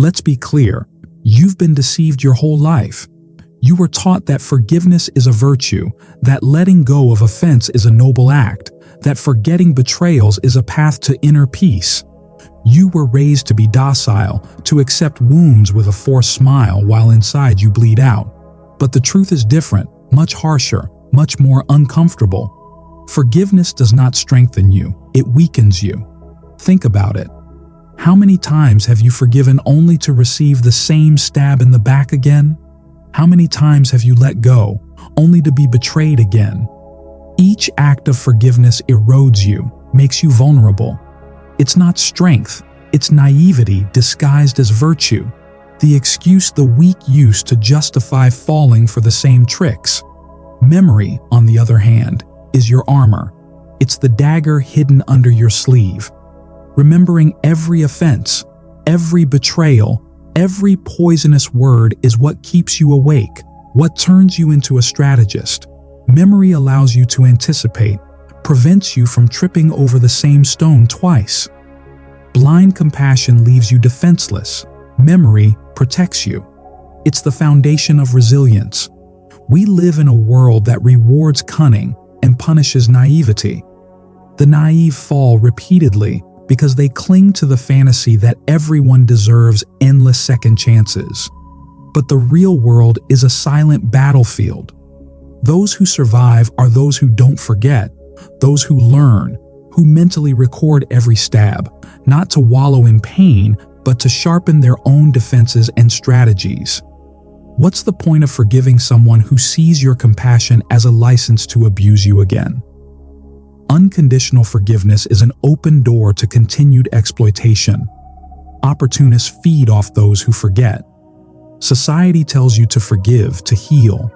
Let's be clear, you've been deceived your whole life. You were taught that forgiveness is a virtue, that letting go of offense is a noble act, that forgetting betrayals is a path to inner peace. You were raised to be docile, to accept wounds with a forced smile while inside you bleed out. But the truth is different, much harsher, much more uncomfortable. Forgiveness does not strengthen you, it weakens you. Think about it. How many times have you forgiven only to receive the same stab in the back again? How many times have you let go, only to be betrayed again? Each act of forgiveness erodes you, makes you vulnerable. It's not strength, it's naivety disguised as virtue, the excuse the weak use to justify falling for the same tricks. Memory, on the other hand, is your armor. It's the dagger hidden under your sleeve. Remembering every offense, every betrayal, every poisonous word is what keeps you awake, what turns you into a strategist. Memory allows you to anticipate, prevents you from tripping over the same stone twice. Blind compassion leaves you defenseless. Memory protects you. It's the foundation of resilience. We live in a world that rewards cunning and punishes naivety. The naive fall repeatedly because they cling to the fantasy that everyone deserves endless second chances. But the real world is a silent battlefield. Those who survive are those who don't forget, those who learn, who mentally record every stab, not to wallow in pain, but to sharpen their own defenses and strategies. What's the point of forgiving someone who sees your compassion as a license to abuse you again? Unconditional forgiveness is an open door to continued exploitation. Opportunists feed off those who forget. Society tells you to forgive, to heal.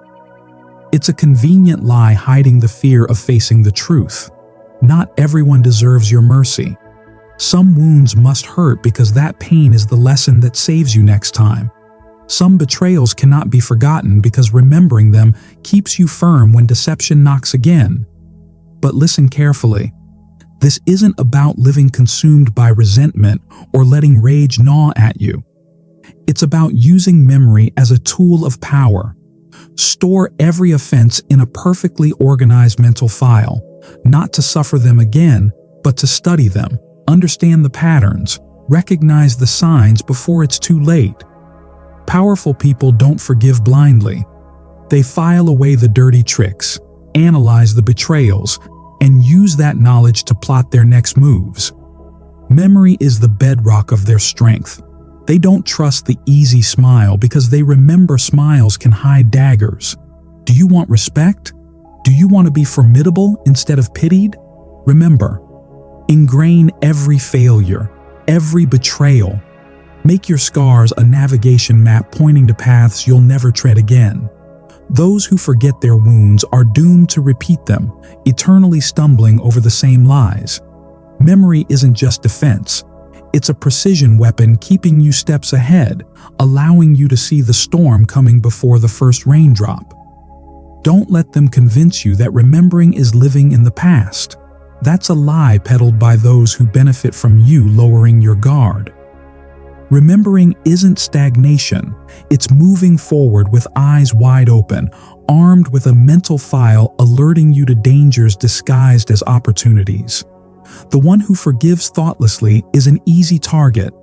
It's a convenient lie hiding the fear of facing the truth. Not everyone deserves your mercy. Some wounds must hurt because that pain is the lesson that saves you next time. Some betrayals cannot be forgotten because remembering them keeps you firm when deception knocks again. But listen carefully. This isn't about living consumed by resentment or letting rage gnaw at you. It's about using memory as a tool of power. Store every offense in a perfectly organized mental file, not to suffer them again, but to study them, understand the patterns, recognize the signs before it's too late. Powerful people don't forgive blindly. They file away the dirty tricks, analyze the betrayals, and use that knowledge to plot their next moves. Memory is the bedrock of their strength. They don't trust the easy smile because they remember smiles can hide daggers. Do you want respect? Do you want to be formidable instead of pitied? Remember, ingrain every failure, every betrayal. Make your scars a navigation map pointing to paths you'll never tread again. Those who forget their wounds are doomed to repeat them, eternally stumbling over the same lies. Memory isn't just defense. It's a precision weapon keeping you steps ahead, allowing you to see the storm coming before the first raindrop. Don't let them convince you that remembering is living in the past. That's a lie peddled by those who benefit from you lowering your guard. Remembering isn't stagnation, it's moving forward with eyes wide open, armed with a mental file alerting you to dangers disguised as opportunities. The one who forgives thoughtlessly is an easy target.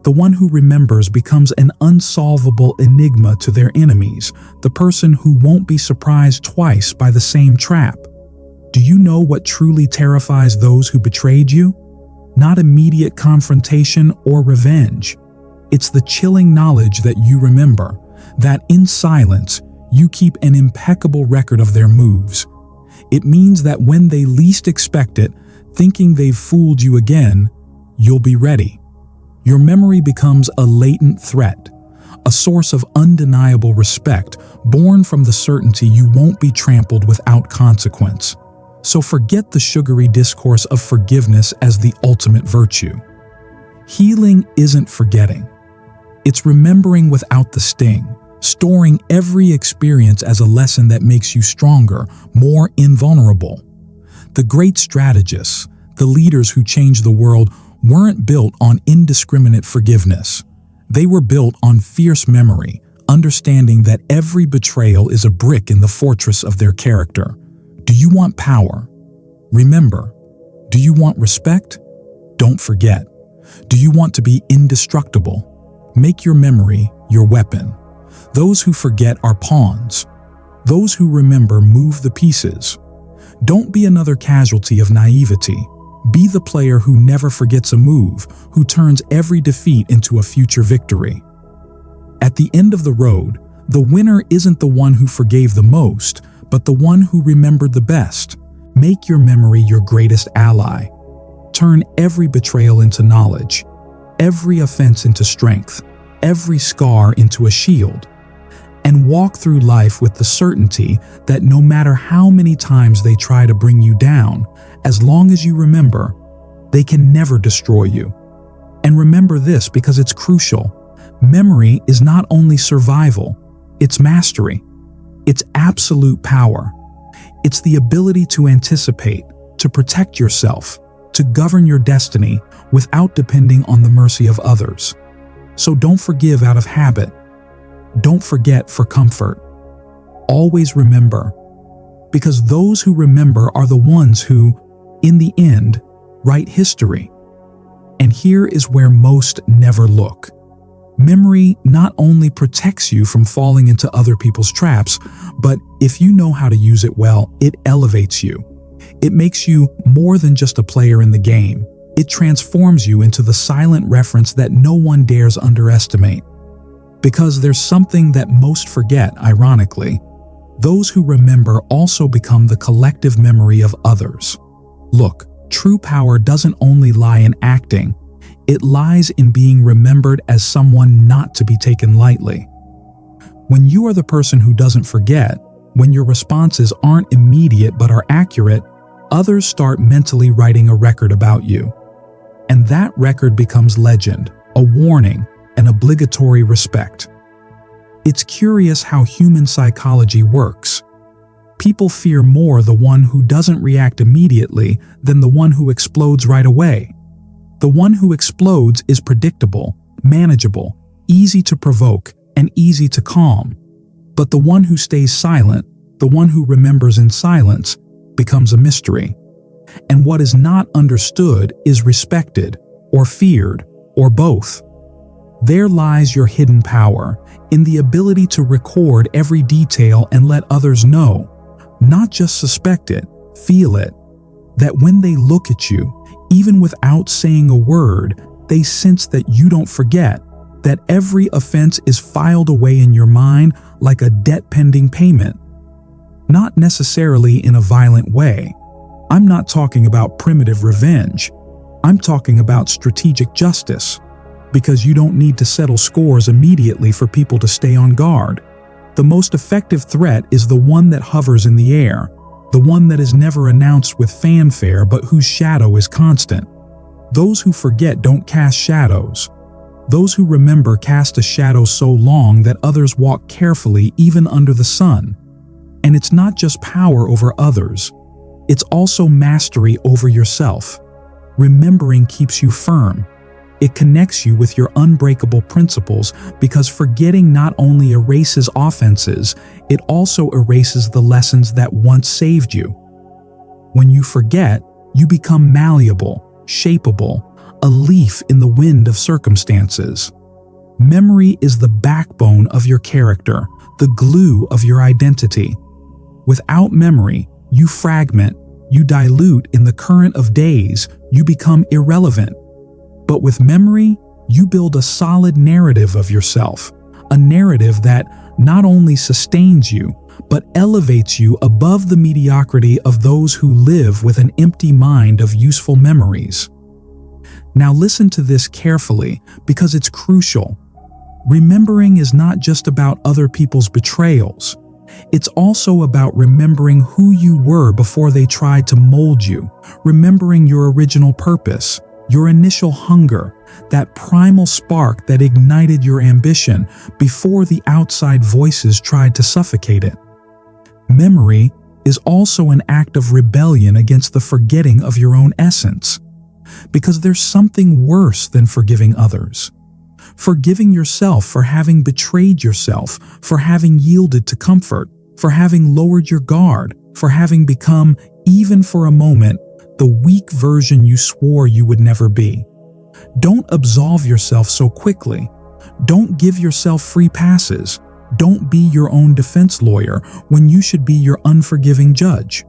The one who remembers becomes an unsolvable enigma to their enemies, the person who won't be surprised twice by the same trap. Do you know what truly terrifies those who betrayed you? Not immediate confrontation or revenge. It's the chilling knowledge that you remember, that in silence, you keep an impeccable record of their moves. It means that when they least expect it, thinking they've fooled you again, you'll be ready. Your memory becomes a latent threat, a source of undeniable respect, born from the certainty you won't be trampled without consequence. So forget the sugary discourse of forgiveness as the ultimate virtue. Healing isn't forgetting. It's remembering without the sting, storing every experience as a lesson that makes you stronger, more invulnerable. The great strategists, the leaders who changed the world, weren't built on indiscriminate forgiveness. They were built on fierce memory, understanding that every betrayal is a brick in the fortress of their character. Do you want power? Remember. Do you want respect? Don't forget. Do you want to be indestructible? Make your memory your weapon. Those who forget are pawns. Those who remember move the pieces. Don't be another casualty of naivety. Be the player who never forgets a move, who turns every defeat into a future victory. At the end of the road, the winner isn't the one who forgave the most, but the one who remembered the best. Make your memory your greatest ally. Turn every betrayal into knowledge, every offense into strength, every scar into a shield, and walk through life with the certainty that no matter how many times they try to bring you down, as long as you remember, they can never destroy you. And remember this because it's crucial. Memory is not only survival, it's mastery. It's absolute power. It's the ability to anticipate, to protect yourself, to govern your destiny without depending on the mercy of others. So don't forgive out of habit. Don't forget for comfort. Always remember, because those who remember are the ones who, in the end, write history. And here is where most never look. Memory not only protects you from falling into other people's traps, but if you know how to use it well, it elevates you. It makes you more than just a player in the game. It transforms you into the silent reference that no one dares underestimate. Because there's something that most forget, ironically. Those who remember also become the collective memory of others. Look, true power doesn't only lie in acting. It lies in being remembered as someone not to be taken lightly. When you are the person who doesn't forget, when your responses aren't immediate but are accurate, others start mentally writing a record about you. And that record becomes legend, a warning, an obligatory respect. It's curious how human psychology works. People fear more the one who doesn't react immediately than the one who explodes right away. The one who explodes is predictable, manageable, easy to provoke, and easy to calm. But the one who stays silent, the one who remembers in silence, becomes a mystery. And what is not understood is respected, or feared, or both. There lies your hidden power, in the ability to record every detail and let others know, not just suspect it, feel it, that when they look at you, even without saying a word, they sense that you don't forget, that every offense is filed away in your mind like a debt-pending payment. Not necessarily in a violent way. I'm not talking about primitive revenge. I'm talking about strategic justice. Because you don't need to settle scores immediately for people to stay on guard. The most effective threat is the one that hovers in the air, the one that is never announced with fanfare but whose shadow is constant. Those who forget don't cast shadows. Those who remember cast a shadow so long that others walk carefully even under the sun. And it's not just power over others. It's also mastery over yourself. Remembering keeps you firm. It connects you with your unbreakable principles because forgetting not only erases offenses, it also erases the lessons that once saved you. When you forget, you become malleable, shapeable, a leaf in the wind of circumstances. Memory is the backbone of your character, the glue of your identity. Without memory, you fragment, you dilute in the current of days, you become irrelevant. But with memory, you build a solid narrative of yourself, a narrative that not only sustains you, but elevates you above the mediocrity of those who live with an empty mind of useful memories. Now listen to this carefully because it's crucial. Remembering is not just about other people's betrayals. It's also about remembering who you were before they tried to mold you, remembering your original purpose, your initial hunger, that primal spark that ignited your ambition before the outside voices tried to suffocate it. Memory is also an act of rebellion against the forgetting of your own essence, because there's something worse than forgiving others. Forgiving yourself for having betrayed yourself, for having yielded to comfort, for having lowered your guard, for having become, even for a moment, the weak version you swore you would never be. Don't absolve yourself so quickly. Don't give yourself free passes. Don't be your own defense lawyer when you should be your unforgiving judge.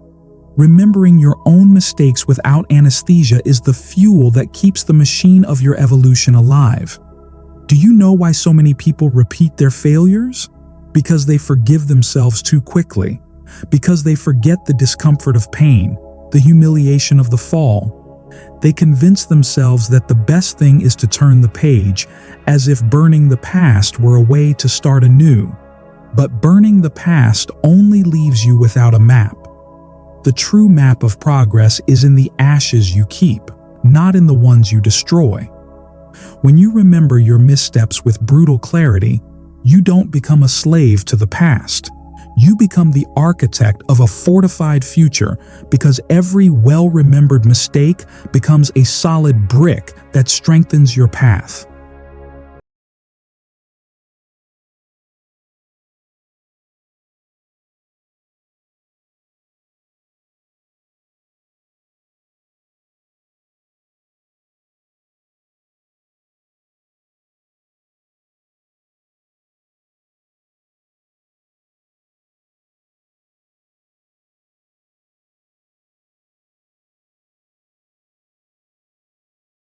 Remembering your own mistakes without anesthesia is the fuel that keeps the machine of your evolution alive. Do you know why so many people repeat their failures? Because they forgive themselves too quickly. Because they forget the discomfort of pain, the humiliation of the fall. They convince themselves that the best thing is to turn the page, as if burning the past were a way to start anew. But burning the past only leaves you without a map. The true map of progress is in the ashes you keep, not in the ones you destroy. When you remember your missteps with brutal clarity, you don't become a slave to the past. You become the architect of a fortified future, because every well-remembered mistake becomes a solid brick that strengthens your path.